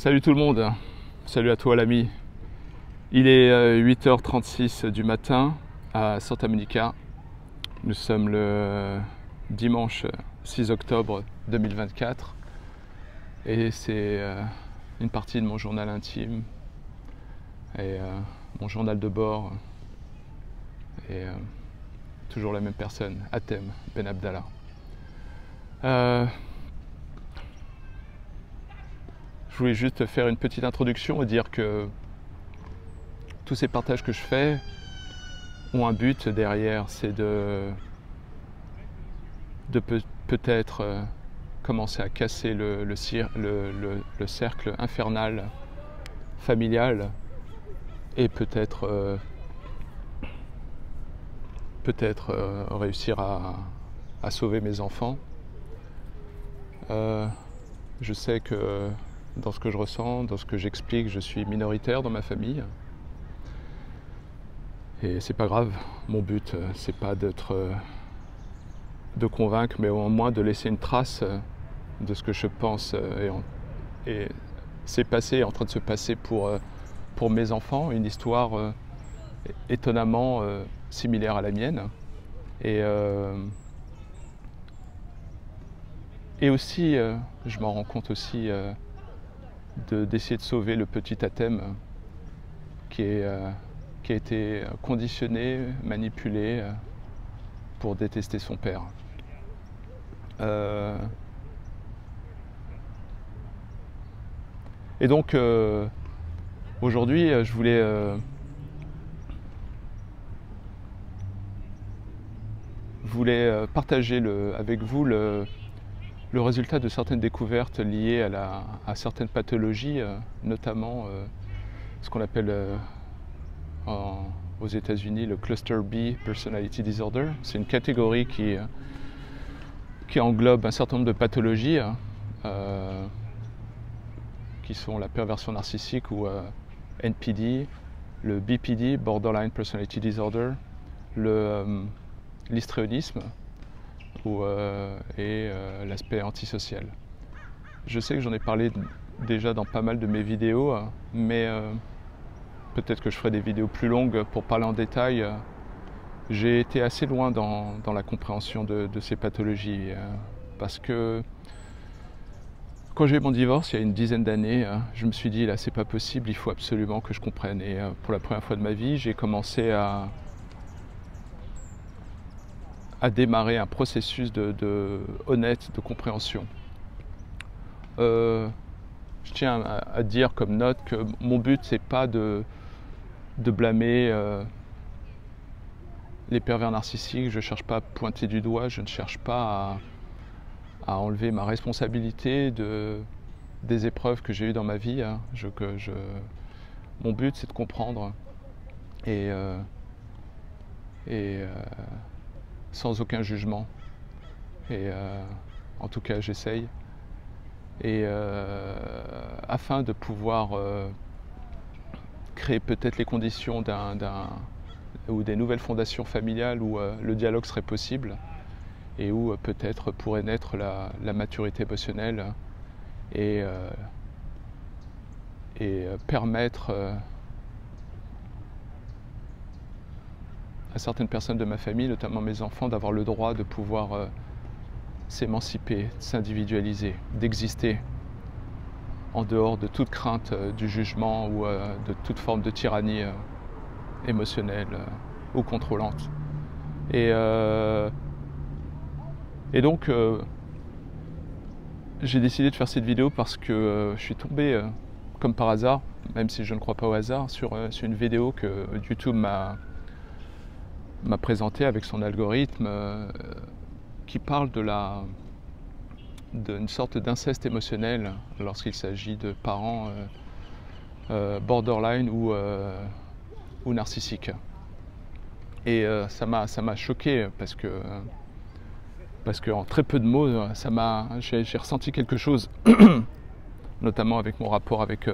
Salut tout le monde, salut à toi l'ami. Il est 8h36 du matin à Santa Monica. Nous sommes le dimanche 6 octobre 2024 et c'est une partie de mon journal intime et mon journal de bord et toujours la même personne, Hatem Ben Abdallah. Je voulais juste faire une petite introduction et dire que tous ces partages que je fais ont un but derrière, c'est de peut-être commencer à casser le cercle infernal familial et peut-être réussir à sauver mes enfants. Je sais que dans ce que je ressens, dans ce que j'explique, je suis minoritaire dans ma famille. Et c'est pas grave, mon but c'est pas de convaincre, mais au moins de laisser une trace de ce que je pense et c'est passé, est en train de se passer pour mes enfants, une histoire étonnamment similaire à la mienne. Et aussi, je m'en rends compte aussi d'essayer de sauver le petit Hatem qui a été conditionné, manipulé pour détester son père. Et donc, aujourd'hui, je voulais partager avec vous le résultat de certaines découvertes liées à certaines pathologies, notamment ce qu'on appelle aux États-Unis le Cluster B Personality Disorder. C'est une catégorie qui englobe un certain nombre de pathologies qui sont la perversion narcissique ou NPD, le BPD, Borderline Personality Disorder, l'histrionisme et l'aspect antisocial. Je sais que j'en ai parlé déjà dans pas mal de mes vidéos, mais peut-être que je ferai des vidéos plus longues pour parler en détail. J'ai été assez loin dans la compréhension de ces pathologies parce que quand j'ai eu mon divorce il y a une dizaine d'années, je me suis dit là c'est pas possible, il faut absolument que je comprenne. Et pour la première fois de ma vie, j'ai commencé à démarrer un processus honnête de compréhension. Je tiens à dire comme note que mon but c'est pas de blâmer les pervers narcissiques, je ne cherche pas à pointer du doigt, je ne cherche pas à enlever ma responsabilité des épreuves que j'ai eues dans ma vie. Mon but c'est de comprendre et sans aucun jugement. Et en tout cas j'essaye. Et afin de pouvoir créer peut-être les conditions ou des nouvelles fondations familiales où le dialogue serait possible et où peut-être pourrait naître la maturité émotionnelle et permettre à certaines personnes de ma famille, notamment mes enfants, d'avoir le droit de pouvoir s'émanciper, s'individualiser, d'exister en dehors de toute crainte du jugement ou de toute forme de tyrannie émotionnelle ou contrôlante. Et donc, j'ai décidé de faire cette vidéo parce que je suis tombé, comme par hasard, même si je ne crois pas au hasard, sur une vidéo que YouTube m'a présentée avec son algorithme qui parle d'une sorte d'inceste émotionnel lorsqu'il s'agit de parents borderline ou narcissiques. Et ça m'a choqué parce que en très peu de mots, j'ai ressenti quelque chose, notamment avec mon rapport avec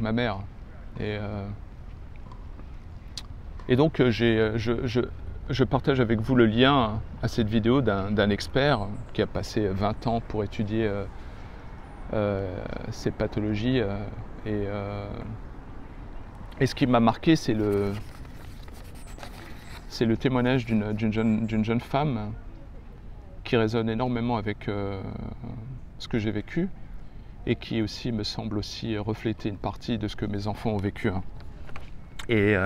ma mère. Et donc je partage avec vous le lien à cette vidéo d'un expert qui a passé 20 ans pour étudier ces pathologies. Et ce qui m'a marqué, c'est le témoignage d'une jeune femme qui résonne énormément avec ce que j'ai vécu et qui aussi me semble aussi refléter une partie de ce que mes enfants ont vécu. Et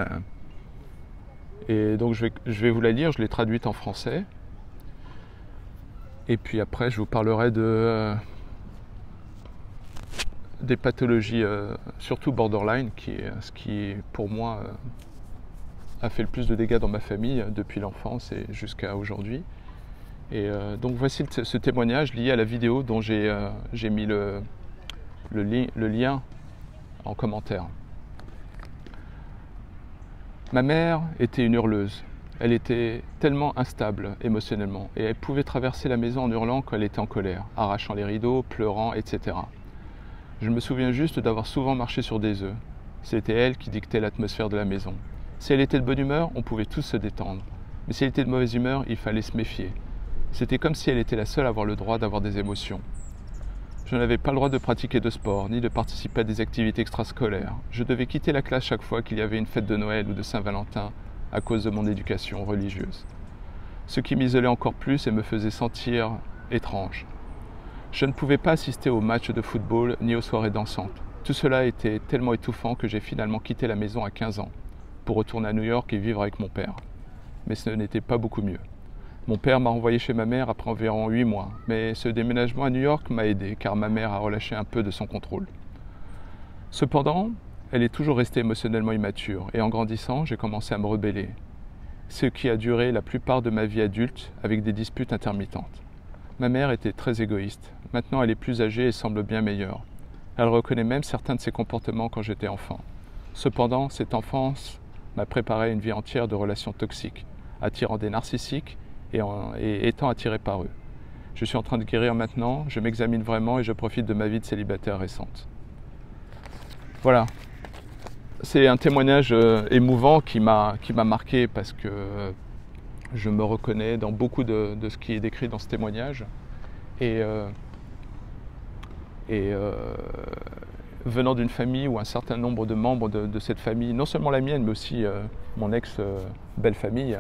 donc je vais vous la lire, je l'ai traduite en français. Et puis après, je vous parlerai des pathologies, surtout borderline, qui est ce qui, pour moi, a fait le plus de dégâts dans ma famille depuis l'enfance et jusqu'à aujourd'hui. Et donc voici ce témoignage lié à la vidéo dont j'ai mis le lien en commentaire. Ma mère était une hurleuse. Elle était tellement instable émotionnellement et elle pouvait traverser la maison en hurlant quand elle était en colère, arrachant les rideaux, pleurant, etc. Je me souviens juste d'avoir souvent marché sur des œufs. C'était elle qui dictait l'atmosphère de la maison. Si elle était de bonne humeur, on pouvait tous se détendre. Mais si elle était de mauvaise humeur, il fallait se méfier. C'était comme si elle était la seule à avoir le droit d'avoir des émotions. Je n'avais pas le droit de pratiquer de sport, ni de participer à des activités extrascolaires. Je devais quitter la classe chaque fois qu'il y avait une fête de Noël ou de Saint-Valentin à cause de mon éducation religieuse. Ce qui m'isolait encore plus et me faisait sentir étrange. Je ne pouvais pas assister aux matchs de football ni aux soirées dansantes. Tout cela était tellement étouffant que j'ai finalement quitté la maison à 15 ans pour retourner à New York et vivre avec mon père. Mais ce n'était pas beaucoup mieux. Mon père m'a envoyé chez ma mère après environ 8 mois, mais ce déménagement à New York m'a aidé car ma mère a relâché un peu de son contrôle. Cependant, elle est toujours restée émotionnellement immature et en grandissant, j'ai commencé à me rebeller, ce qui a duré la plupart de ma vie adulte avec des disputes intermittentes. Ma mère était très égoïste. Maintenant, elle est plus âgée et semble bien meilleure. Elle reconnaît même certains de ses comportements quand j'étais enfant. Cependant, cette enfance m'a préparé à une vie entière de relations toxiques, attirant des narcissiques et étant attiré par eux. Je suis en train de guérir maintenant, je m'examine vraiment et je profite de ma vie de célibataire récente. Voilà. C'est un témoignage émouvant qui m'a marqué parce que je me reconnais dans beaucoup de ce qui est décrit dans ce témoignage. Et venant d'une famille où un certain nombre de membres de cette famille, non seulement la mienne, mais aussi mon ex-belle-famille,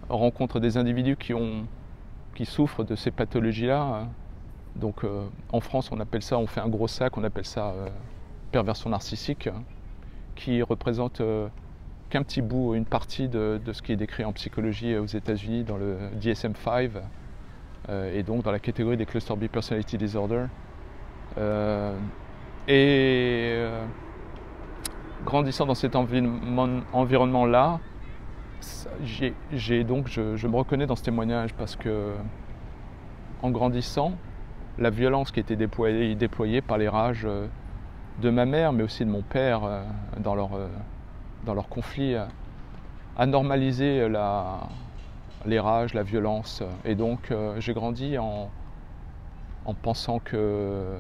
rencontrent des individus qui souffrent de ces pathologies-là. Donc en France, on fait un gros sac, on appelle ça perversion narcissique, qui représente qu'un petit bout, une partie de ce qui est décrit en psychologie aux États-Unis dans le DSM-5 et donc dans la catégorie des Cluster B Personality Disorder. Grandissant dans cet environnement-là, je me reconnais dans ce témoignage parce que en grandissant, la violence qui était déployée par les rages de ma mère, mais aussi de mon père dans leur conflit, a normalisé les rages, la violence. Et donc j'ai grandi en pensant que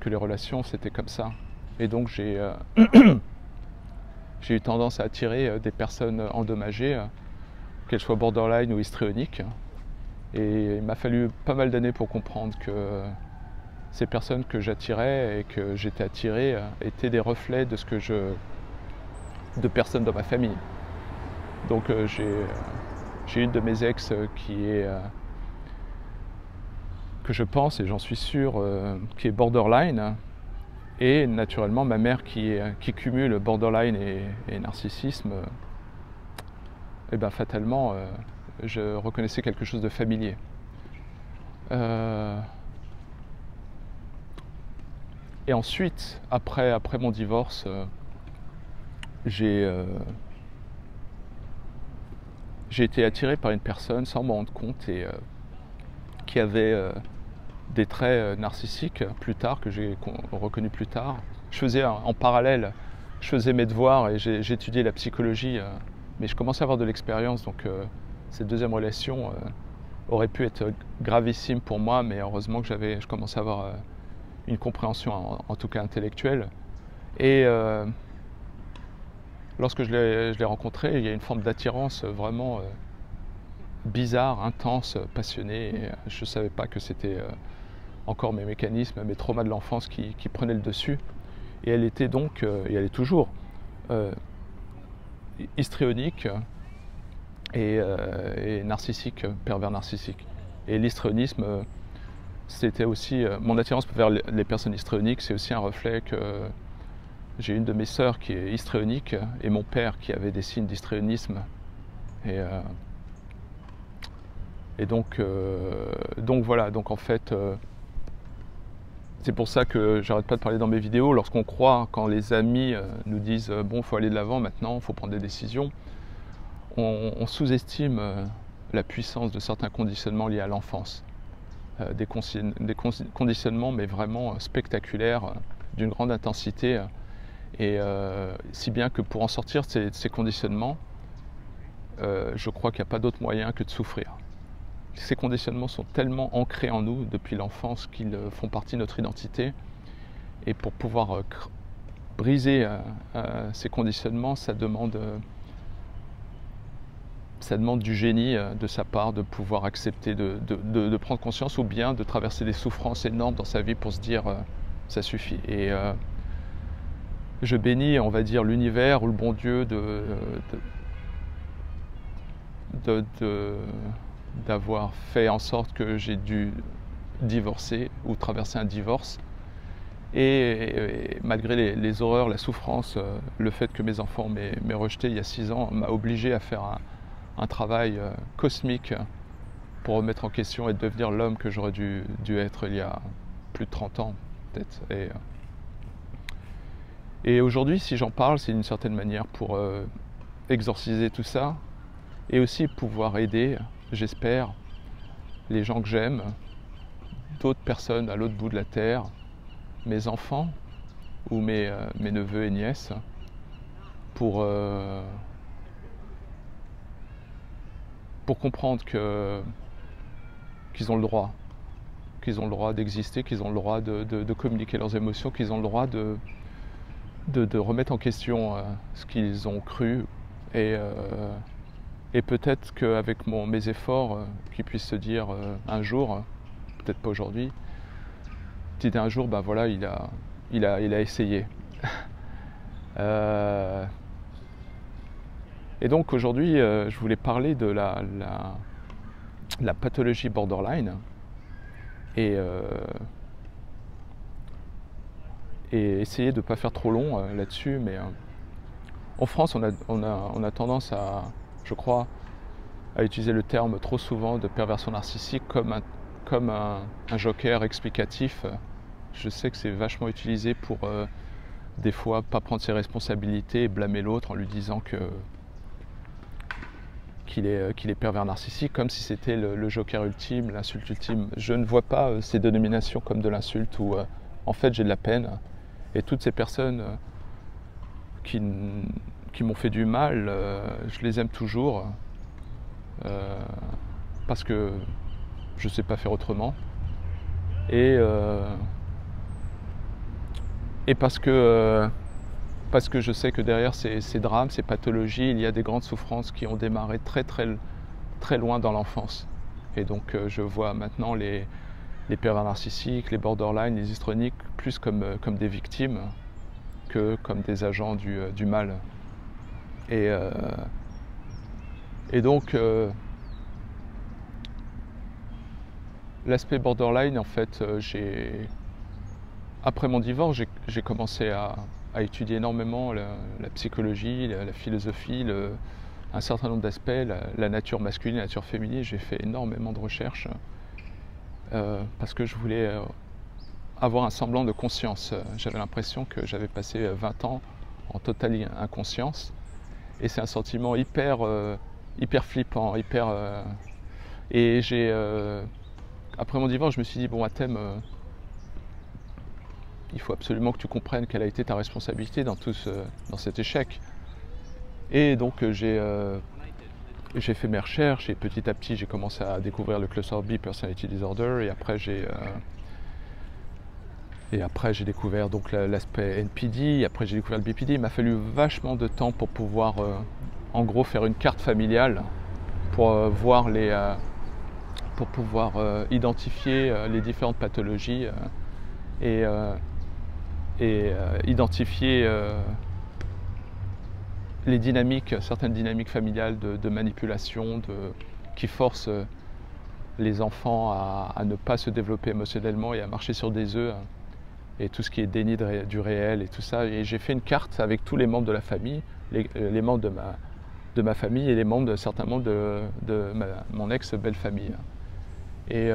les relations c'était comme ça. Et donc j'ai eu tendance à attirer des personnes endommagées, qu'elles soient borderline ou histrioniques. Et il m'a fallu pas mal d'années pour comprendre que ces personnes que j'attirais et que j'étais attiré étaient des reflets de de personnes dans ma famille. Donc j'ai une de mes ex que je pense, et j'en suis sûr, qui est borderline, et naturellement ma mère qui cumule borderline et narcissisme, et ben fatalement je reconnaissais quelque chose de familier. Et ensuite, après mon divorce, j'ai été attiré par une personne sans m'en rendre compte et qui avait des traits narcissiques plus tard, que j'ai reconnu plus tard. Je faisais en parallèle, je faisais mes devoirs et j'étudiais la psychologie, mais je commençais à avoir de l'expérience, donc cette deuxième relation aurait pu être gravissime pour moi, mais heureusement que je commençais à avoir une compréhension, en tout cas intellectuelle. Et lorsque je l'ai rencontré, il y a une forme d'attirance vraiment bizarre, intense, passionnée. Et je ne savais pas que c'était encore mes mécanismes, mes traumas de l'enfance qui prenaient le dessus. Et elle était donc, et elle est toujours, histrionique et narcissique, pervers narcissique. Et l'histrionisme, c'était aussi, mon attirance vers les personnes histrioniques, c'est aussi un reflet que j'ai une de mes sœurs qui est histrionique et mon père qui avait des signes d'histrionisme. Et donc voilà, donc en fait, c'est pour ça que j'arrête pas de parler dans mes vidéos, lorsqu'on croit, quand les amis nous disent bon, il faut aller de l'avant maintenant, il faut prendre des décisions, on sous-estime la puissance de certains conditionnements liés à l'enfance. Des conditionnements mais vraiment spectaculaires, d'une grande intensité, et si bien que pour en sortir de ces conditionnements, je crois qu'il n'y a pas d'autre moyen que de souffrir. Ces conditionnements sont tellement ancrés en nous depuis l'enfance qu'ils font partie de notre identité, et pour pouvoir briser ces conditionnements, ça demande du génie de sa part, de pouvoir accepter de prendre conscience, ou bien de traverser des souffrances énormes dans sa vie pour se dire ça suffit. Et je bénis, on va dire, l'univers ou le bon Dieu d'avoir fait en sorte que j'ai dû divorcer ou traverser un divorce. Et malgré les horreurs, la souffrance, le fait que mes enfants m'aient rejeté il y a 6 ans m'a obligé à faire un travail cosmique pour remettre en question et devenir l'homme que j'aurais dû être il y a plus de 30 ans peut-être. Et aujourd'hui, si j'en parle, c'est d'une certaine manière pour exorciser tout ça et aussi pouvoir aider, j'espère, les gens que j'aime, d'autres personnes à l'autre bout de la terre, mes enfants ou mes neveux et nièces, pour comprendre qu'ils ont le droit d'exister, qu'ils ont le droit de communiquer leurs émotions, qu'ils ont le droit de remettre en question ce qu'ils ont cru, et peut-être qu'avec mes efforts, qu'ils puissent se dire un jour, peut-être pas aujourd'hui, un jour, ben voilà, il a essayé. Et donc aujourd'hui, je voulais parler de la pathologie borderline et essayer de ne pas faire trop long là-dessus. Mais en France, on a tendance à, je crois, à utiliser le terme trop souvent de perversion narcissique comme un joker explicatif. Je sais que c'est vachement utilisé pour des fois pas prendre ses responsabilités et blâmer l'autre en lui disant qu'il est pervers narcissique, comme si c'était le joker ultime, l'insulte ultime. Je ne vois pas ces dénominations comme de l'insulte, où en fait j'ai de la peine. Et toutes ces personnes qui m'ont fait du mal, je les aime toujours, parce que je ne sais pas faire autrement. Et parce que je sais que derrière ces drames, ces pathologies, il y a des grandes souffrances qui ont démarré très très très loin dans l'enfance. Et donc je vois maintenant les pervers narcissiques, les borderline, les histrioniques plus comme des victimes que comme des agents du mal. Et donc l'aspect borderline, en fait, après mon divorce, j'ai commencé à étudier énormément la psychologie, la philosophie, un certain nombre d'aspects, la nature masculine, la nature féminine. J'ai fait énormément de recherches parce que je voulais avoir un semblant de conscience. J'avais l'impression que j'avais passé 20 ans en totale inconscience, et c'est un sentiment hyper flippant, et après mon divorce, je me suis dit, bon, Athème, il faut absolument que tu comprennes quelle a été ta responsabilité dans cet échec. Et donc j'ai fait mes recherches, et petit à petit j'ai commencé à découvrir le cluster B personality disorder, et après j'ai découvert donc l'aspect NPD, et après j'ai découvert le BPD. Il m'a fallu vachement de temps pour pouvoir en gros faire une carte familiale pour pour pouvoir identifier les différentes pathologies et identifier les dynamiques, certaines dynamiques familiales de manipulation qui forcent les enfants à ne pas se développer émotionnellement et à marcher sur des œufs, et tout ce qui est déni du réel et tout ça. Et j'ai fait une carte avec tous les membres de la famille, les membres de ma famille et les membres, certains membres de mon ex-belle-famille. Et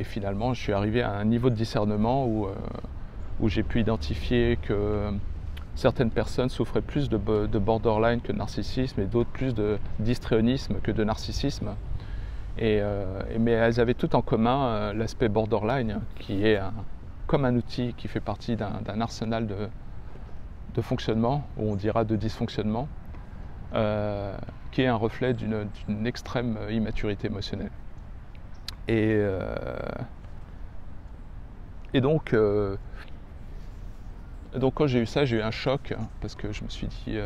finalement, je suis arrivé à un niveau de discernement où j'ai pu identifier que certaines personnes souffraient plus de borderline que de narcissisme et d'autres plus d'histrionisme que de narcissisme. Mais elles avaient tout en commun l'aspect borderline, qui est comme un outil qui fait partie d'un arsenal de fonctionnement, ou on dira de dysfonctionnement, qui est un reflet d'une extrême immaturité émotionnelle. Et donc quand j'ai eu ça, j'ai eu un choc, parce que je me suis dit,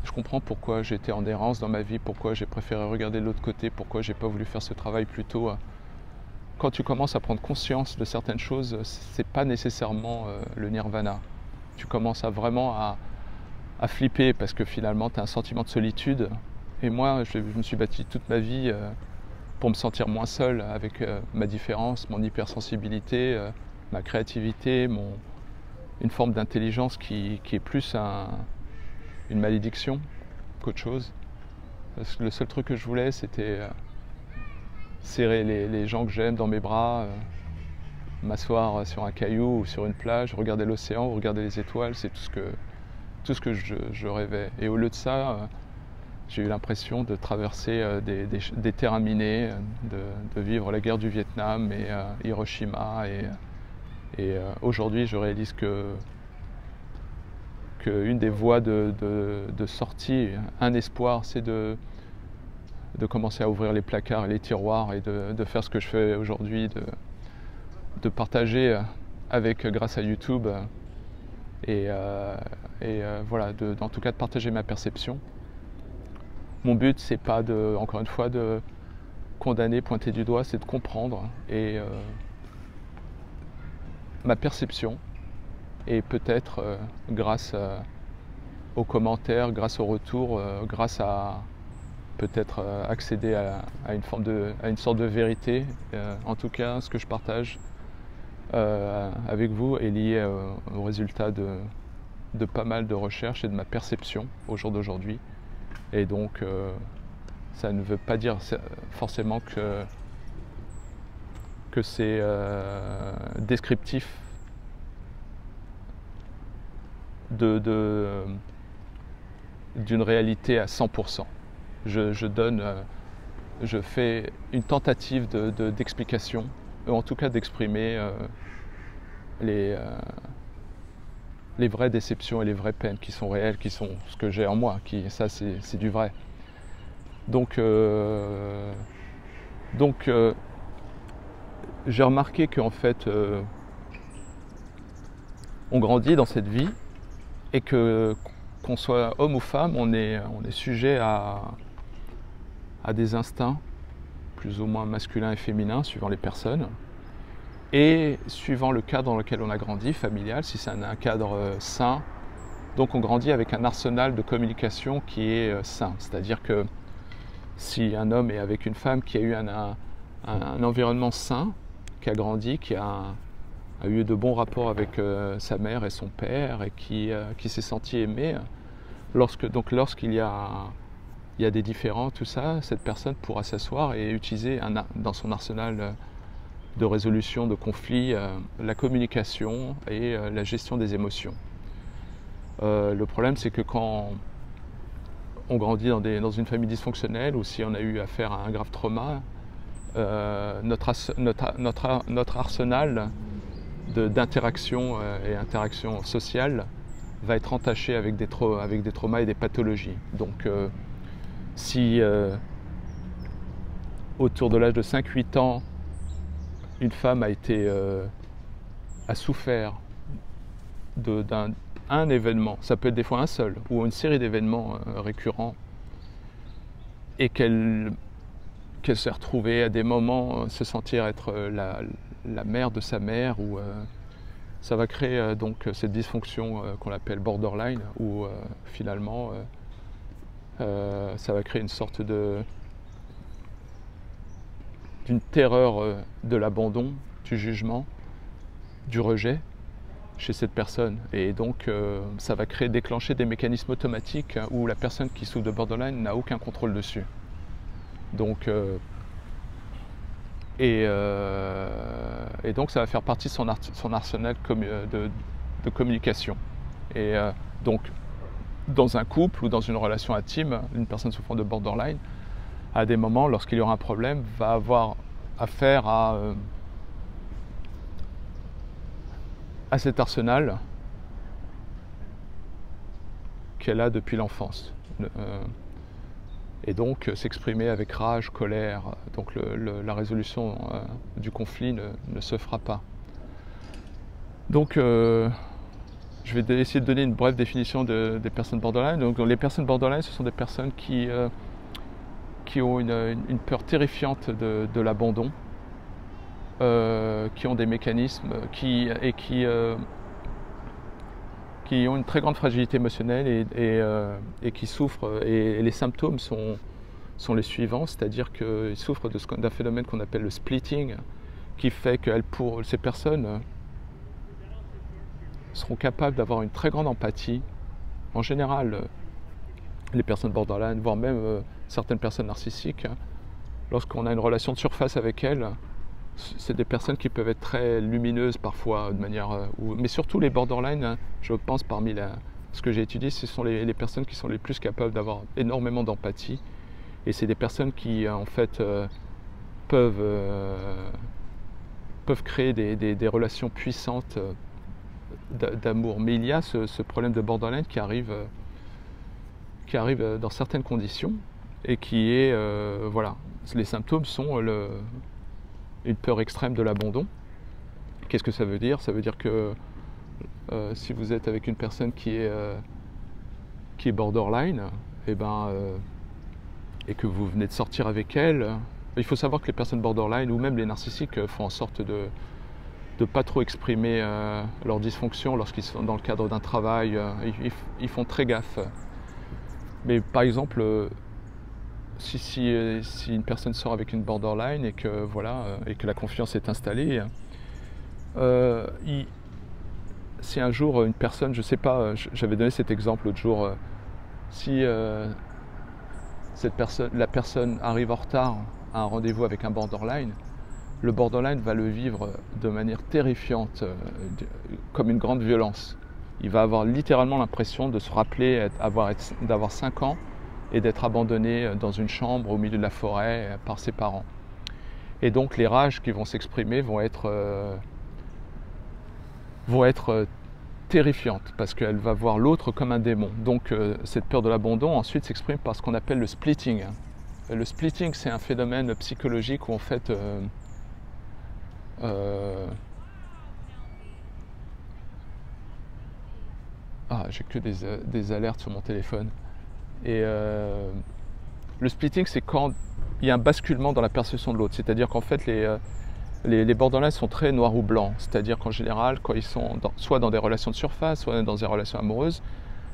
je comprends pourquoi j'étais en errance dans ma vie, pourquoi j'ai préféré regarder de l'autre côté, pourquoi j'ai pas voulu faire ce travail plus tôt. Quand tu commences à prendre conscience de certaines choses, c'est pas nécessairement le nirvana. Tu commences vraiment à flipper, parce que finalement tu as un sentiment de solitude. Et moi, je me suis bâti toute ma vie pour me sentir moins seul, avec ma différence, mon hypersensibilité, ma créativité, une forme d'intelligence qui est plus une malédiction qu'autre chose. Parce que le seul truc que je voulais, c'était serrer les gens que j'aime dans mes bras, m'asseoir sur un caillou ou sur une plage, regarder l'océan ou regarder les étoiles. C'est tout ce que je rêvais. Et au lieu de ça, j'ai eu l'impression de traverser des terrains minés, de vivre la guerre du Vietnam et Hiroshima. Et aujourd'hui, je réalise qu'une des voies de sortie, un espoir, c'est de commencer à ouvrir les placards et les tiroirs et de faire ce que je fais aujourd'hui, de partager grâce à YouTube voilà, en tout cas de partager ma perception. Mon but, c'est pas encore une fois de condamner, pointer du doigt, c'est de comprendre. Et ma perception, et peut-être grâce aux commentaires, grâce aux retours, grâce à peut-être accéder à une sorte de vérité. En tout cas, ce que je partage avec vous est lié au résultat de pas mal de recherches et de ma perception au jour d'aujourd'hui. Et donc, ça ne veut pas dire forcément que c'est descriptif d'une réalité à 100%. Je fais une tentative d'explication, ou en tout cas d'exprimer les vraies déceptions et les vraies peines qui sont réelles, qui sont ce que j'ai en moi, ça c'est du vrai. Donc j'ai remarqué qu'en fait on grandit dans cette vie et qu'on soit homme ou femme, on est sujet à des instincts plus ou moins masculins et féminins suivant les personnes. Et suivant le cadre dans lequel on a grandi, familial, si c'est un cadre sain, donc on grandit avec un arsenal de communication qui est sain. C'est-à-dire que si un homme est avec une femme qui a eu un environnement sain, qui a grandi, qui a eu de bons rapports avec sa mère et son père, et qui s'est senti aimé, lorsqu'il y a des différends, tout ça, cette personne pourra s'asseoir et utiliser dans son arsenal de résolution de conflits, la communication et la gestion des émotions. Le problème, c'est que quand on grandit dans une famille dysfonctionnelle, ou si on a eu affaire à un grave trauma, notre arsenal d'interaction et interaction sociale va être entaché avec des traumas et des pathologies. Donc si autour de l'âge de 5-8 ans, une femme a souffert d'un événement, ça peut être des fois un seul, ou une série d'événements récurrents et qu'elle s'est retrouvée à des moments se sentir être la mère de sa mère, ou ça va créer donc cette dysfonction qu'on appelle borderline, où finalement ça va créer une sorte d'une terreur de l'abandon, du jugement, du rejet chez cette personne. Et donc ça va déclencher des mécanismes automatiques où la personne qui souffre de borderline n'a aucun contrôle dessus. Donc et donc ça va faire partie de son arsenal de communication. Et donc dans un couple ou dans une relation intime, une personne souffrant de borderline, à des moments, lorsqu'il y aura un problème, va avoir affaire à cet arsenal qu'elle a depuis l'enfance. Et donc s'exprimer avec rage, colère, donc la résolution du conflit ne se fera pas. Donc je vais essayer de donner une brève définition des personnes borderline. Donc les personnes borderline, ce sont des personnes qui ont une peur terrifiante de l'abandon, qui ont des mécanismes, qui ont une très grande fragilité émotionnelle et qui souffrent. Et les symptômes sont les suivants, c'est-à-dire qu'ils souffrent d'un phénomène qu'on appelle le splitting, qui fait que ces personnes seront capables d'avoir une très grande empathie. En général, les personnes borderline, voire même certaines personnes narcissiques, lorsqu'on a une relation de surface avec elles, c'est des personnes qui peuvent être très lumineuses parfois, de manière, mais surtout les borderline, je pense parmi ce que j'ai étudié, ce sont les personnes qui sont les plus capables d'avoir énormément d'empathie. Et c'est des personnes qui en fait peuvent créer des relations puissantes d'amour. Mais il y a ce problème de borderline qui arrive dans certaines conditions et qui est, voilà, les symptômes sont une peur extrême de l'abandon. Qu'est-ce que ça veut dire? Ça veut dire que si vous êtes avec une personne qui est borderline, et que vous venez de sortir avec elle, il faut savoir que les personnes borderline ou même les narcissiques font en sorte de ne pas trop exprimer leur dysfonction lorsqu'ils sont dans le cadre d'un travail. Ils font très gaffe. Mais par exemple, si une personne sort avec une borderline et que la confiance est installée, si un jour une personne, je sais pas, j'avais donné cet exemple l'autre jour, si la personne arrive en retard à un rendez-vous avec un borderline, le borderline va le vivre de manière terrifiante, comme une grande violence. Il va avoir littéralement l'impression de se rappeler d'avoir 5 ans et d'être abandonné dans une chambre au milieu de la forêt par ses parents. Et donc les rages qui vont s'exprimer vont être terrifiantes parce qu'elle va voir l'autre comme un démon. Donc cette peur de l'abandon ensuite s'exprime par ce qu'on appelle le splitting. Le splitting, c'est un phénomène psychologique où en fait j'ai que des alertes sur mon téléphone. Et le splitting, c'est quand il y a un basculement dans la perception de l'autre. C'est-à-dire qu'en fait, les borderline sont très noirs ou blancs. C'est-à-dire qu'en général, quand ils sont soit dans des relations de surface, soit dans des relations amoureuses,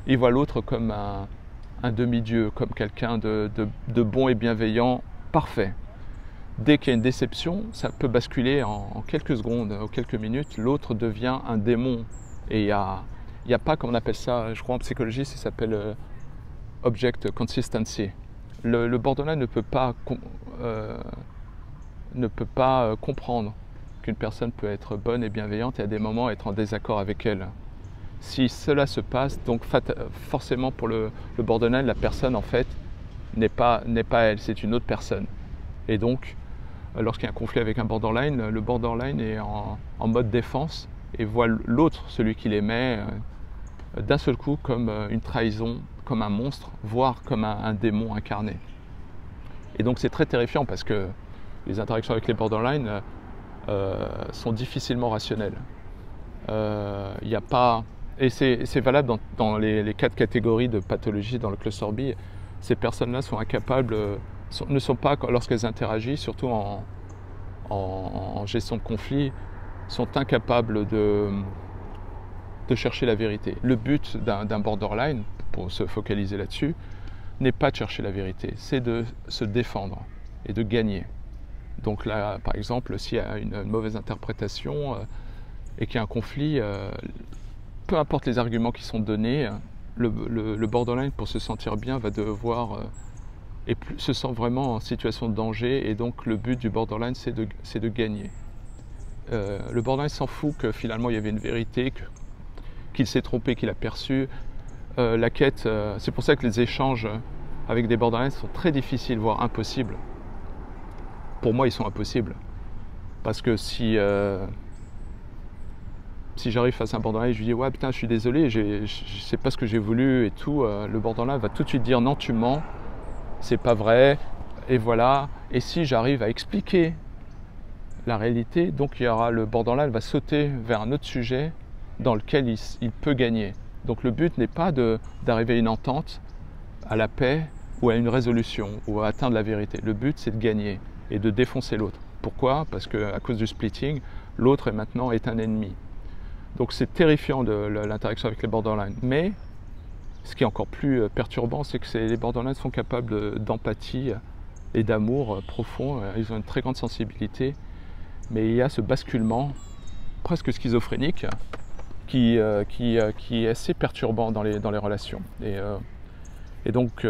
ils voient l'autre comme un demi-dieu, comme quelqu'un de bon et bienveillant, parfait. Dès qu'il y a une déception, ça peut basculer en quelques secondes, ou quelques minutes. L'autre devient un démon. Et il n'y a pas, comme on appelle ça, je crois en psychologie, ça s'appelle object consistency. Le borderline ne peut pas comprendre qu'une personne peut être bonne et bienveillante et à des moments être en désaccord avec elle. Si cela se passe, donc forcément pour le borderline, la personne en fait n'est pas elle, c'est une autre personne. Et donc, lorsqu'il y a un conflit avec un borderline, le borderline est en mode défense et voit l'autre, celui qu'il aimait, d'un seul coup comme une trahison, comme un monstre, voire comme un démon incarné. Et donc c'est très terrifiant parce que les interactions avec les borderline sont difficilement rationnelles. Il n'y a pas... Et c'est valable dans les 4 catégories de pathologies dans le cluster B. Ces personnes-là sont incapables ne sont pas, lorsqu'elles interagissent, surtout en gestion de conflit, sont incapables de chercher la vérité. Le but d'un borderline, pour se focaliser là-dessus, n'est pas de chercher la vérité, c'est de se défendre et de gagner. Donc là, par exemple, s'il y a une mauvaise interprétation et qu'il y a un conflit, peu importe les arguments qui sont donnés, le borderline, pour se sentir bien, va devoir et se sent vraiment en situation de danger, et donc le but du borderline, c'est de gagner. Le borderline s'en fout que finalement il y avait une vérité, qu'il s'est trompé, qu'il a perçu. La quête, c'est pour ça que les échanges avec des borderlines sont très difficiles, voire impossibles. Pour moi, ils sont impossibles. Parce que si j'arrive face à un borderline et je lui dis « Ouais, putain, je suis désolé, je sais pas ce que j'ai voulu et tout », le borderline va tout de suite dire « Non, tu mens, c'est pas vrai, et voilà ». Et si j'arrive à expliquer la réalité, donc le borderline va sauter vers un autre sujet dans lequel il peut gagner. Donc le but n'est pas d'arriver à une entente, à la paix ou à une résolution ou à atteindre la vérité. Le but, c'est de gagner et de défoncer l'autre. Pourquoi? Parce qu'à cause du splitting, l'autre maintenant est un ennemi. Donc c'est terrifiant l'interaction avec les borderlines. Mais ce qui est encore plus perturbant, c'est que les borderlines sont capables d'empathie et d'amour profond. Ils ont une très grande sensibilité. Mais il y a ce basculement presque schizophrénique qui est assez perturbant dans les relations. Et donc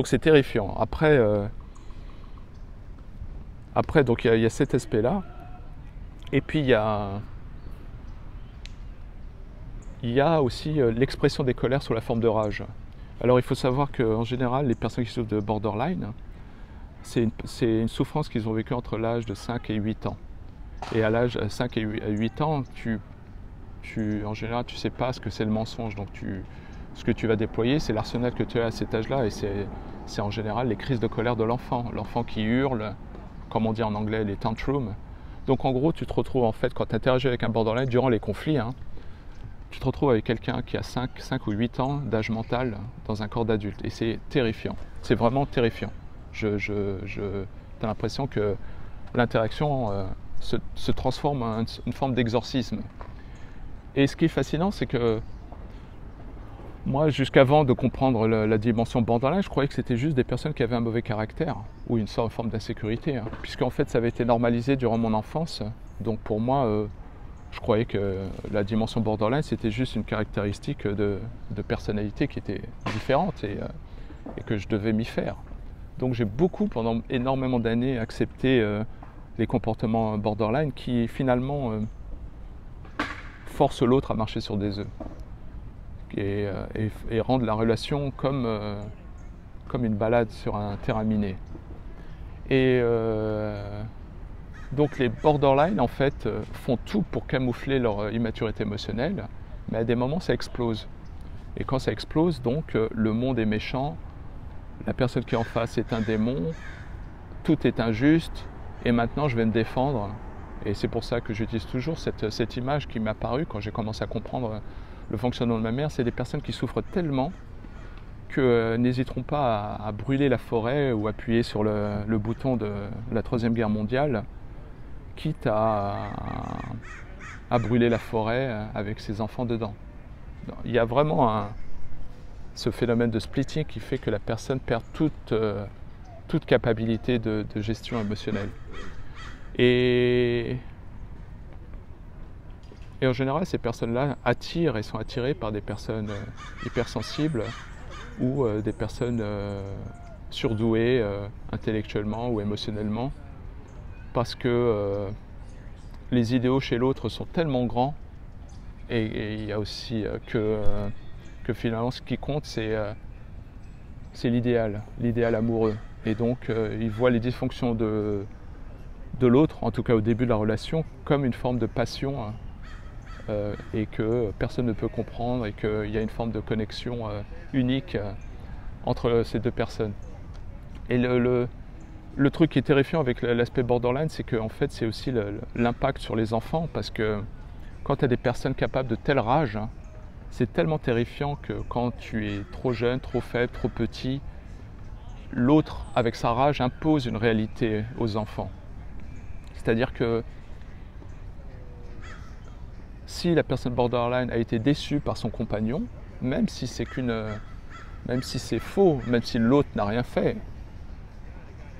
c'est terrifiant. Après donc il y a cet aspect-là. Et puis il y a aussi l'expression des colères sous la forme de rage. Alors il faut savoir qu'en général, les personnes qui souffrent de borderline, c'est une souffrance qu'ils ont vécue entre l'âge de 5 et 8 ans. Et à l'âge de 5 et 8 ans, en général, tu ne sais pas ce que c'est le mensonge. Donc ce que tu vas déployer, c'est l'arsenal que tu as à cet âge-là. Et c'est en général les crises de colère de l'enfant. L'enfant qui hurle, comme on dit en anglais, les tantrums. Donc en gros, tu te retrouves en fait, quand tu interagis avec un borderline, durant les conflits, tu te retrouves avec quelqu'un qui a 5 ou 8 ans d'âge mental dans un corps d'adulte. Et c'est terrifiant. C'est vraiment terrifiant. Tu as l'impression que l'interaction se transforme en une forme d'exorcisme. Et ce qui est fascinant, c'est que moi, jusqu'avant de comprendre la dimension borderline, je croyais que c'était juste des personnes qui avaient un mauvais caractère ou une forme d'insécurité, puisqu'en fait ça avait été normalisé durant mon enfance. Donc pour moi, je croyais que la dimension borderline, c'était juste une caractéristique de personnalité qui était différente et que je devais m'y faire. Donc j'ai pendant énormément d'années, accepté les comportements borderline qui finalement forcent l'autre à marcher sur des œufs et rendent la relation comme une balade sur un terrain miné. Et donc les borderline en fait font tout pour camoufler leur immaturité émotionnelle, mais à des moments ça explose. Et quand ça explose, donc le monde est méchant, la personne qui est en face est un démon, tout est injuste, et maintenant je vais me défendre. Et c'est pour ça que j'utilise toujours cette image qui m'est apparue quand j'ai commencé à comprendre le fonctionnement de ma mère. C'est des personnes qui souffrent tellement que n'hésiteront pas à brûler la forêt ou appuyer sur le bouton de la Troisième Guerre mondiale, quitte à brûler la forêt avec ses enfants dedans. Il y a vraiment ce phénomène de splitting qui fait que la personne perd toute capacité de gestion émotionnelle. Et en général, ces personnes-là attirent et sont attirées par des personnes hypersensibles ou des personnes surdouées intellectuellement ou émotionnellement, parce que les idéaux chez l'autre sont tellement grands, et il y a aussi que finalement ce qui compte, c'est l'idéal amoureux. Et donc ils voient les dysfonctions de l'autre, en tout cas au début de la relation, comme une forme de passion et que personne ne peut comprendre, et qu'il y a une forme de connexion unique entre ces deux personnes. Et le truc qui est terrifiant avec l'aspect borderline, c'est qu'en fait c'est aussi l'impact sur les enfants, parce que quand tu as des personnes capables de telle rage, c'est tellement terrifiant que quand tu es trop jeune, trop faible, trop petit, l'autre, avec sa rage, impose une réalité aux enfants. C'est-à-dire que si la personne borderline a été déçue par son compagnon, même si c'est faux, même si l'autre n'a rien fait,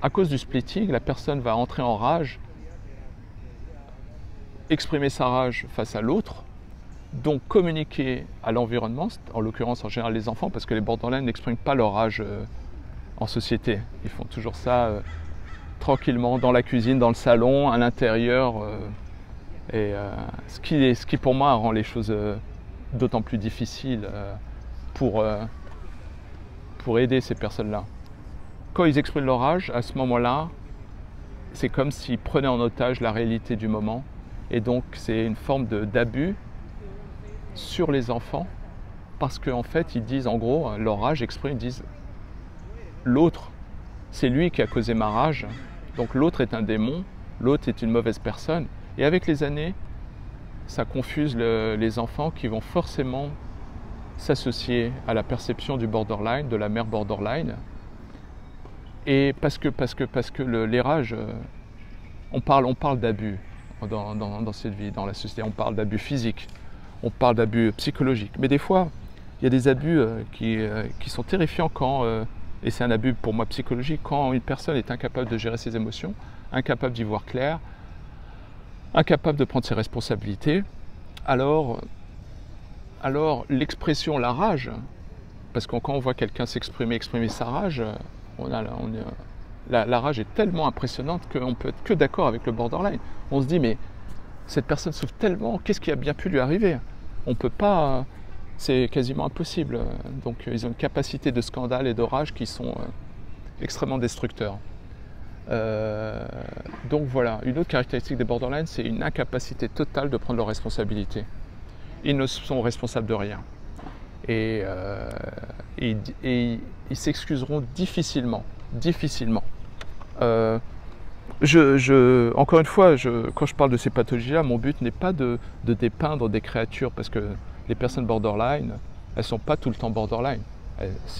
à cause du splitting, la personne va entrer en rage, exprimer sa rage face à l'autre, donc communiquer à l'environnement, en l'occurrence en général les enfants, parce que les borderline n'expriment pas leur rage en société. Ils font toujours ça tranquillement dans la cuisine, dans le salon, à l'intérieur. Ce qui pour moi rend les choses d'autant plus difficiles pour aider ces personnes-là. Quand ils expriment leur rage, à ce moment-là, c'est comme s'ils prenaient en otage la réalité du moment. Et donc c'est une forme d'abus sur les enfants, parce qu'en fait ils disent, en gros, leur rage exprime, ils disent l'autre, c'est lui qui a causé ma rage, donc l'autre est un démon, l'autre est une mauvaise personne. Et avec les années, ça confuse les enfants qui vont forcément s'associer à la perception du borderline, de la mère borderline. Et parce que les rages, on parle d'abus dans cette vie, dans la société, on parle d'abus physiques, on parle d'abus psychologiques. Mais des fois, il y a des abus qui sont terrifiants quand, et c'est un abus pour moi psychologique, quand une personne est incapable de gérer ses émotions, incapable d'y voir clair, incapable de prendre ses responsabilités, alors l'expression, la rage, parce que quand on voit quelqu'un exprimer sa rage, la rage est tellement impressionnante qu'on peut être que d'accord avec le borderline. On se dit, mais cette personne souffre tellement, qu'est-ce qui a bien pu lui arriver? On peut pas, c'est quasiment impossible. Donc ils ont une capacité de scandale et de rage qui sont extrêmement destructeurs. Donc voilà, une autre caractéristique des borderline, c'est une incapacité totale de prendre leurs responsabilités. Ils ne sont responsables de rien. Et ils s'excuseront difficilement. Encore une fois, quand je parle de ces pathologies-là, mon but n'est pas de dépeindre des créatures, parce que les personnes borderline, elles ne sont pas tout le temps borderline.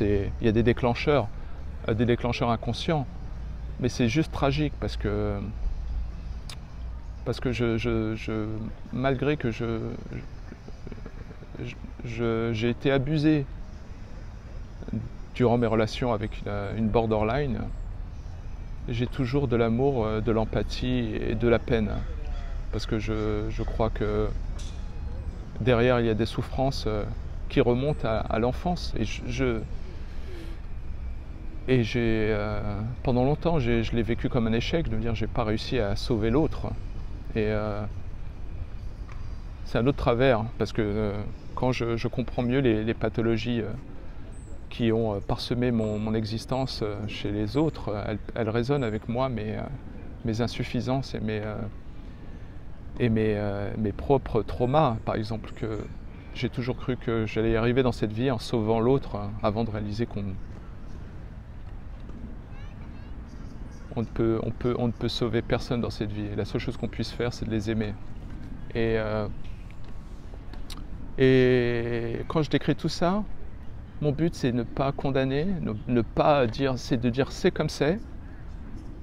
Il y a des déclencheurs inconscients, mais c'est juste tragique parce que malgré que j'ai été abusé durant mes relations avec une borderline, j'ai toujours de l'amour, de l'empathie et de la peine. Parce que je crois que derrière, il y a des souffrances qui remontent à l'enfance. Et pendant longtemps, je l'ai vécu comme un échec, de me dire j'ai pas réussi à sauver l'autre. Et c'est un autre travers, parce que quand je comprends mieux les pathologies qui ont parsemé mon existence chez les autres, elles résonnent avec moi, mes insuffisances et mes propres traumas. Par exemple, que j'ai toujours cru que j'allais y arriver dans cette vie en sauvant l'autre, avant de réaliser qu'on ne peut sauver personne dans cette vie. La seule chose qu'on puisse faire, c'est de les aimer. Et quand je décris tout ça, mon but, c'est de ne pas condamner, ne pas dire, c'est de dire c'est comme c'est,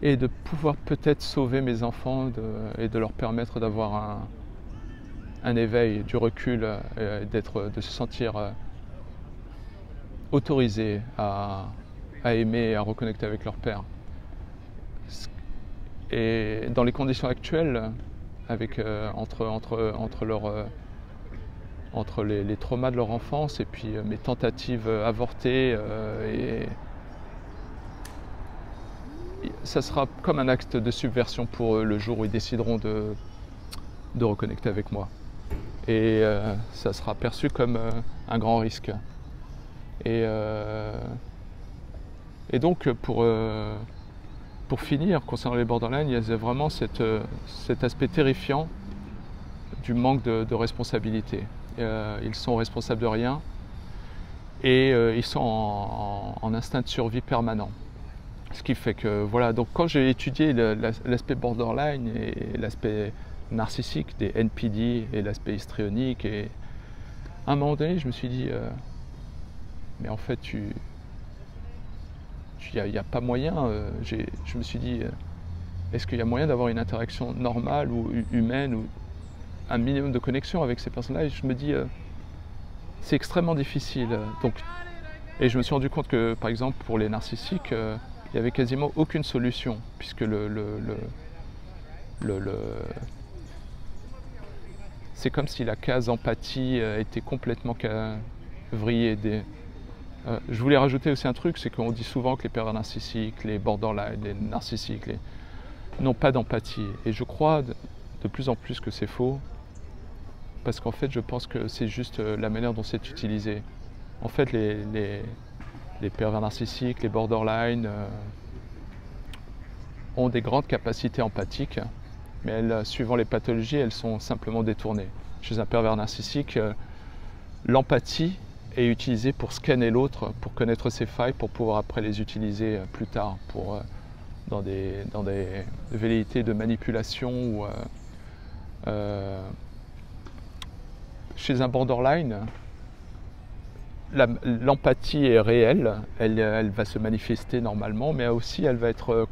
et de pouvoir peut-être sauver mes enfants et de leur permettre d'avoir un éveil, du recul, de se sentir autorisés à aimer et à reconnecter avec leur père. Et dans les conditions actuelles, entre les traumas de leur enfance et puis mes tentatives avortées, ça sera comme un acte de subversion pour eux le jour où ils décideront de reconnecter avec moi. Et ça sera perçu comme un grand risque. Et donc pour finir, concernant les borderline, il y a vraiment cet aspect terrifiant du manque de responsabilité. Ils sont responsables de rien et ils sont en instinct de survie permanent. Ce qui fait que, voilà, donc quand j'ai étudié l'aspect borderline et l'aspect narcissique des NPD et l'aspect histrionique, et à un moment donné, je me suis dit, mais en fait, tu il n'y a pas moyen. Je me suis dit, est-ce qu'il y a moyen d'avoir une interaction normale ou humaine ou un minimum de connexion avec ces personnes-là? Et je me dis, c'est extrêmement difficile. Et je me suis rendu compte que, par exemple, pour les narcissiques, il n'y avait quasiment aucune solution, puisque c'est comme si la case empathie était complètement vrillée. Je voulais rajouter aussi un truc, c'est qu'on dit souvent que les pervers narcissiques, les borderline, les narcissiques, n'ont pas d'empathie. Et je crois de plus en plus que c'est faux, parce qu'en fait, je pense que c'est juste la manière dont c'est utilisé. En fait, les pervers narcissiques, les borderline ont des grandes capacités empathiques, mais elles, suivant les pathologies, elles sont simplement détournées. Chez un pervers narcissique, l'empathie est utilisée pour scanner l'autre, pour connaître ses failles, pour pouvoir après les utiliser plus tard dans des velléités de manipulation. Chez un borderline, l'empathie est réelle, elle va se manifester normalement, mais aussi elle va être,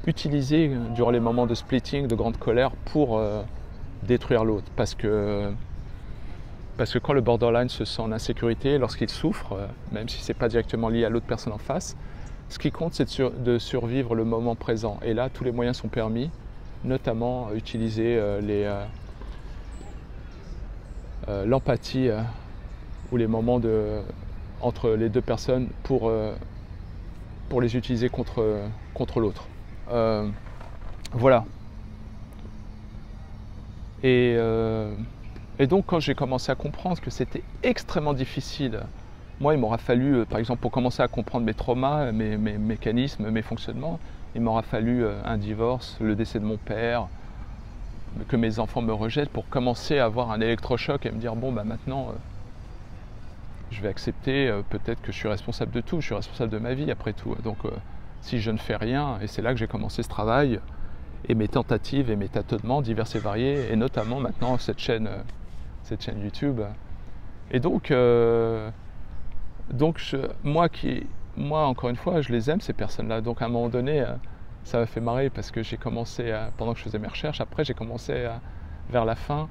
utilisée durant les moments de splitting, de grande colère, pour détruire l'autre. Parce que quand le borderline se sent en insécurité, lorsqu'il souffre, même si ce n'est pas directement lié à l'autre personne en face, ce qui compte, c'est de survivre le moment présent. Et là, tous les moyens sont permis, notamment utiliser l'empathie ou les moments entre les deux personnes pour les utiliser contre l'autre. Voilà. Et donc quand j'ai commencé à comprendre que c'était extrêmement difficile, moi il m'aura fallu, par exemple pour commencer à comprendre mes traumas, mes mécanismes, mes fonctionnements, il m'aura fallu un divorce, le décès de mon père, que mes enfants me rejettent pour commencer à avoir un électrochoc et me dire bon bah maintenant je vais accepter peut-être que je suis responsable de tout, je suis responsable de ma vie après tout. Donc si je ne fais rien, et c'est là que j'ai commencé ce travail et mes tentatives et mes tâtonnements divers et variés, et notamment maintenant cette chaîne YouTube. Et donc moi encore une fois, je les aime ces personnes-là. Donc à un moment donné, ça m'a fait marrer parce que j'ai commencé, pendant que je faisais mes recherches, après j'ai commencé vers la fin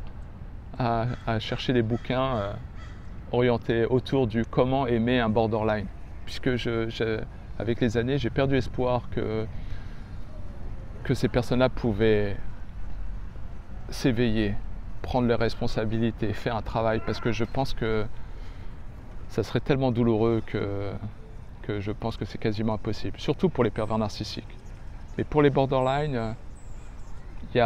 à chercher des bouquins orientés autour du comment aimer un borderline. Puisque avec les années, j'ai perdu espoir que ces personnes-là pouvaient s'éveiller, prendre leurs responsabilités, faire un travail, parce que je pense que ça serait tellement douloureux que je pense que c'est quasiment impossible, surtout pour les pervers narcissiques. Mais pour les borderline, il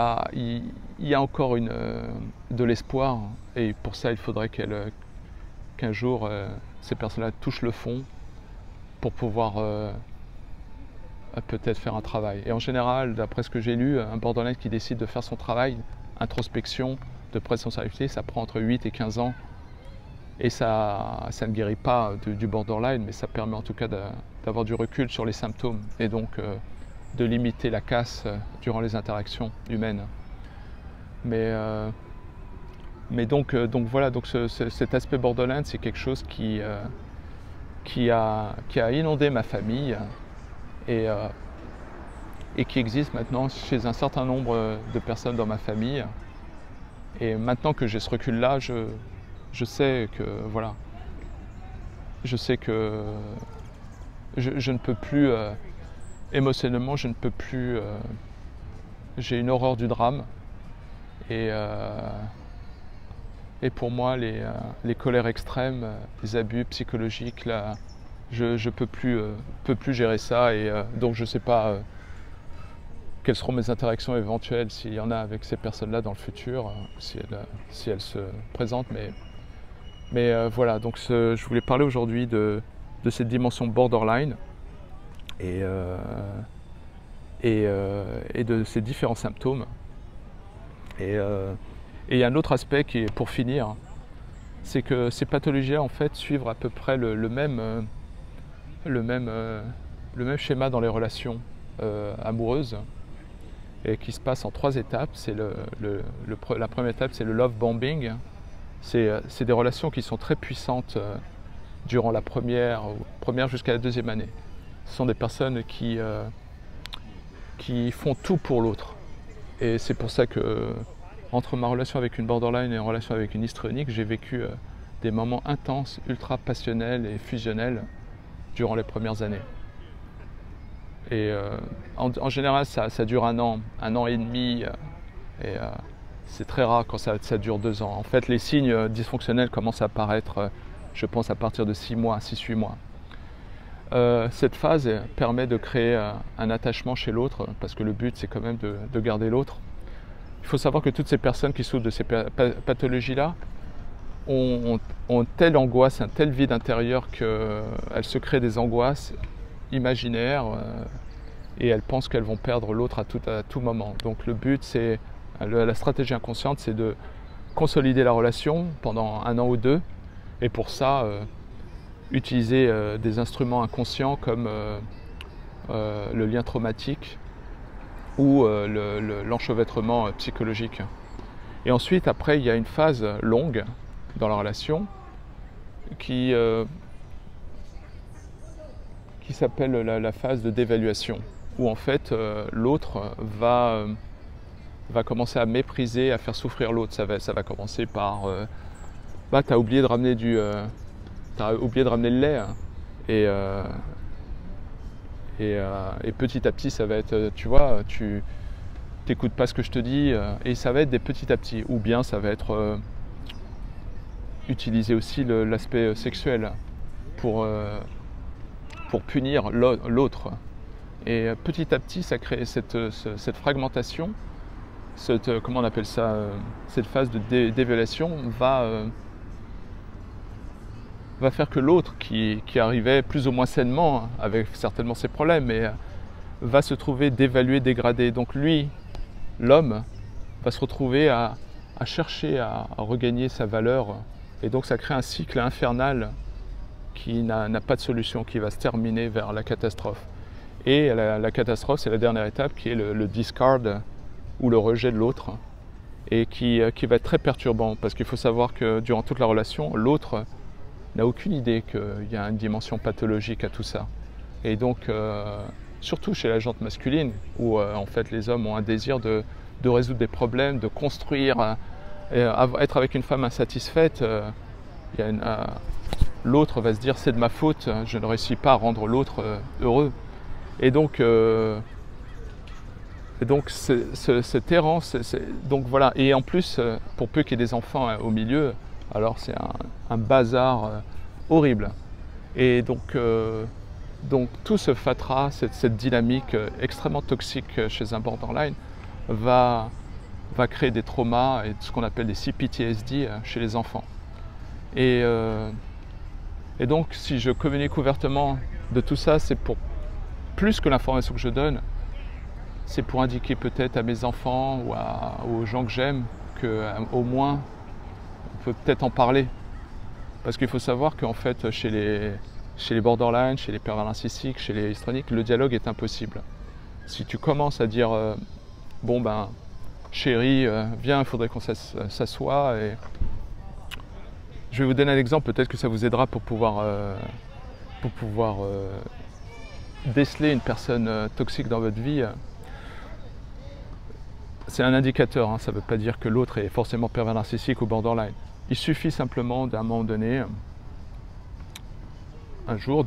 y a encore de l'espoir, et pour ça il faudrait qu'un jour ces personnes-là touchent le fond pour pouvoir peut-être faire un travail. Et en général, d'après ce que j'ai lu, un borderline qui décide de faire son travail, introspection, de responsabilité, ça prend entre 8 et 15 ans. Et ça ne guérit pas du borderline, mais ça permet en tout cas d'avoir du recul sur les symptômes et donc de limiter la casse durant les interactions humaines. Mais donc voilà, donc cet aspect borderline, c'est quelque chose qui a inondé ma famille et qui existe maintenant chez un certain nombre de personnes dans ma famille. Et maintenant que j'ai ce recul-là, je sais que voilà, je sais que je ne peux plus émotionnellement, je ne peux plus. J'ai une horreur du drame et pour moi les colères extrêmes, les abus psychologiques, là, je peux plus gérer ça et donc je sais pas quelles seront mes interactions éventuelles s'il y en a avec ces personnes-là dans le futur, si elles se présentent, mais voilà, donc je voulais parler aujourd'hui de cette dimension borderline et de ces différents symptômes. Et il y a un autre aspect qui est, pour finir, c'est que ces pathologies-là en fait suivent à peu près le même schéma dans les relations amoureuses et qui se passe en 3 étapes. C'est la première étape, c'est le love bombing. C'est des relations qui sont très puissantes durant la première jusqu'à la 2e année. ce sont des personnes qui font tout pour l'autre. Et c'est pour ça que, entre ma relation avec une borderline et une relation avec une histrionique, j'ai vécu des moments intenses, ultra passionnels et fusionnels durant les premières années. Et en général, ça dure un an et demi, et c'est très rare quand ça dure 2 ans. En fait, les signes dysfonctionnels commencent à apparaître, je pense, à partir de 6 mois, 6-8 mois. Cette phase permet de créer un attachement chez l'autre, parce que le but, c'est quand même de garder l'autre. Il faut savoir que toutes ces personnes qui souffrent de ces pathologies-là ont telle angoisse, un tel vide intérieur qu'elles se créent des angoisses imaginaires et elles pensent qu'elles vont perdre l'autre à tout moment. Donc le but, c'est la stratégie inconsciente, c'est de consolider la relation pendant 1 an ou 2, et pour ça, utiliser des instruments inconscients comme le lien traumatique ou l'enchevêtrement psychologique. Et ensuite, après, il y a une phase longue dans la relation qui s'appelle la phase de dévaluation, où en fait l'autre va commencer à mépriser, à faire souffrir l'autre. Ça va commencer par t'as oublié de ramener le lait, hein. Et petit à petit, ça va être, tu vois, tu t'écoutes pas ce que je te dis, et ça va être des petits à petits. Ou bien ça va être utiliser aussi l'aspect sexuel pour punir l'autre. Et petit à petit, ça crée cette fragmentation, comment on appelle ça, cette phase de déviation va faire que l'autre, qui arrivait plus ou moins sainement, avec certainement ses problèmes, mais va se trouver dévalué, dégradé. Donc lui, l'homme, va se retrouver à chercher à regagner sa valeur. Et donc ça crée un cycle infernal qui n'a pas de solution, qui va se terminer vers la catastrophe. Et la catastrophe, c'est la dernière étape, qui est le discard, ou le rejet de l'autre, et qui va être très perturbant, parce qu'il faut savoir que durant toute la relation, l'autre n'a aucune idée qu'il y a une dimension pathologique à tout ça. Et donc, surtout chez la jante masculine, où en fait les hommes ont un désir de résoudre des problèmes, de construire, être avec une femme insatisfaite, l'autre va se dire c'est de ma faute, je ne réussis pas à rendre l'autre heureux. Et donc cette errance, donc voilà. Et en plus, pour peu qu'il y ait des enfants au milieu, alors c'est un bazar horrible. Et donc tout ce fatras, cette dynamique extrêmement toxique chez un borderline va créer des traumas et ce qu'on appelle des CPTSD chez les enfants. Et donc si je communique ouvertement de tout ça, c'est pour plus que l'information que je donne, c'est pour indiquer peut-être à mes enfants ou aux gens que j'aime qu'au moins on peut peut-être en parler. Parce qu'il faut savoir qu'en fait chez les borderline, chez les pervers narcissiques, chez les histrioniques, le dialogue est impossible. Si tu commences à dire bon ben chérie, viens, il faudrait qu'on s'assoie, et je vais vous donner un exemple, peut-être que ça vous aidera pour pouvoir déceler une personne toxique dans votre vie. C'est un indicateur, hein, ça ne veut pas dire que l'autre est forcément pervers narcissique ou borderline. Il suffit simplement d'un moment donné, un jour,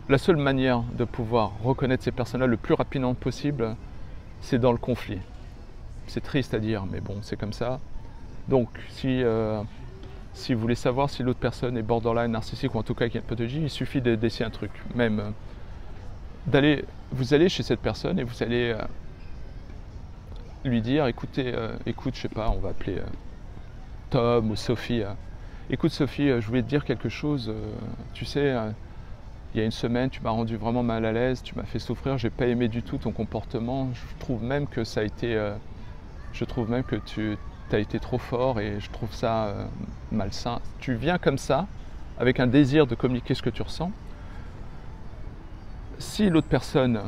la seule manière de pouvoir reconnaître ces personnes-là le plus rapidement possible, c'est dans le conflit. C'est triste à dire, mais bon, c'est comme ça. Donc, si vous voulez savoir si l'autre personne est borderline, narcissique ou en tout cas qu'il y a une pathologie, il suffit d'essayer un truc. Même vous allez chez cette personne et vous allez lui dire, écoute, je sais pas, on va appeler Tom ou Sophie. Écoute Sophie, je voulais te dire quelque chose. Tu sais, il y a une semaine, tu m'as rendu vraiment mal à l'aise, tu m'as fait souffrir, j'ai pas aimé du tout ton comportement. Je trouve même que ça a été, tu as été trop fort et je trouve ça malsain. Tu viens comme ça, avec un désir de communiquer ce que tu ressens. Si l'autre personne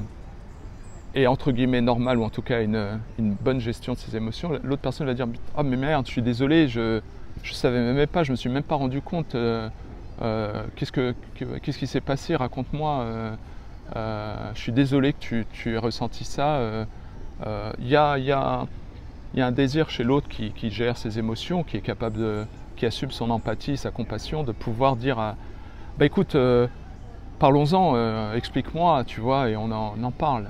est entre guillemets normale, ou en tout cas une bonne gestion de ses émotions, l'autre personne va dire « Ah mais merde, je suis désolé, je savais même pas, je me suis même pas rendu compte, qu'est-ce qui s'est passé, raconte-moi, Je suis désolé que tu aies ressenti ça. Il y a un désir chez l'autre qui gère ses émotions, qui est capable qui assume son empathie, sa compassion, de pouvoir dire bah écoute, parlons-en, explique-moi, tu vois, et on en parle.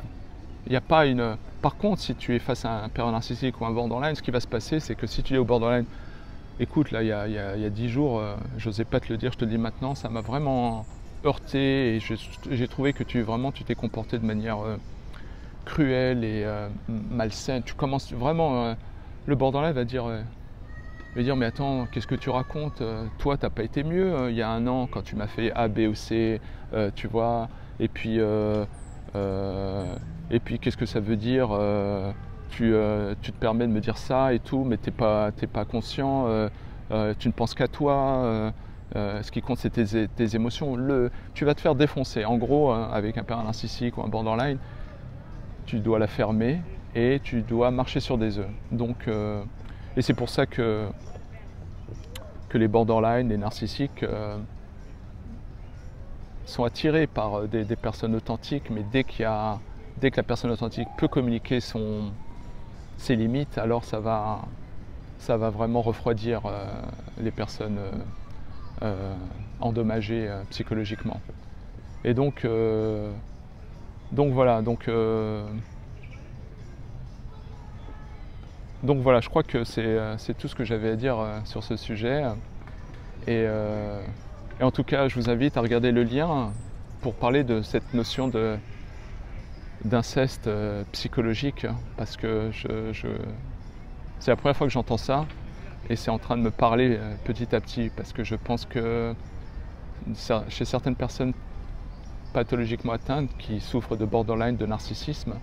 Il n'y a pas une... Par contre, si tu es face à un pervers narcissique ou un borderline, ce qui va se passer, c'est que si tu es au borderline, écoute, là, il y a 10 jours, j'osais pas te le dire, je te le dis maintenant, ça m'a vraiment heurté et j'ai trouvé que tu t'es comporté de manière cruelle et malsaine. Tu commences vraiment... le borderline va dire mais attends, qu'est-ce que tu racontes? Toi, t'as pas été mieux il y a un an quand tu m'as fait A, B ou C, tu vois, et puis qu'est-ce que ça veut dire tu te permets de me dire ça et tout, mais t'es pas conscient, tu ne penses qu'à toi, ce qui compte c'est tes émotions. Tu vas te faire défoncer. En gros, avec un pervers narcissique ou un borderline, tu dois la fermer et tu dois marcher sur des œufs. Donc, et c'est pour ça que les borderline, les narcissiques sont attirés par des personnes authentiques, mais dès que la personne authentique peut communiquer ses limites, alors ça va vraiment refroidir les personnes endommagées psychologiquement. Et donc voilà, donc voilà, je crois que c'est tout ce que j'avais à dire sur ce sujet. Et en tout cas, je vous invite à regarder le lien pour parler de cette notion d'inceste psychologique, parce que c'est la première fois que j'entends ça, et c'est en train de me parler petit à petit, parce que je pense que chez certaines personnes pathologiquement atteintes qui souffrent de borderline, de narcissisme,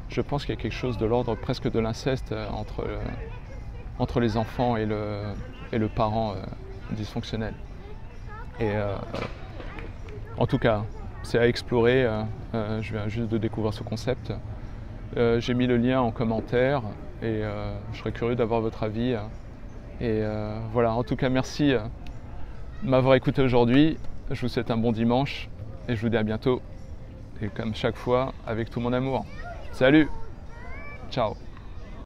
je pense qu'il y a quelque chose de l'ordre presque de l'inceste entre les enfants et le parent dysfonctionnel. Et en tout cas, c'est à explorer. Je viens juste de découvrir ce concept. J'ai mis le lien en commentaire et je serais curieux d'avoir votre avis. Et voilà, en tout cas, merci de m'avoir écouté aujourd'hui. Je vous souhaite un bon dimanche et je vous dis à bientôt. Et comme chaque fois, avec tout mon amour. Salut, ciao.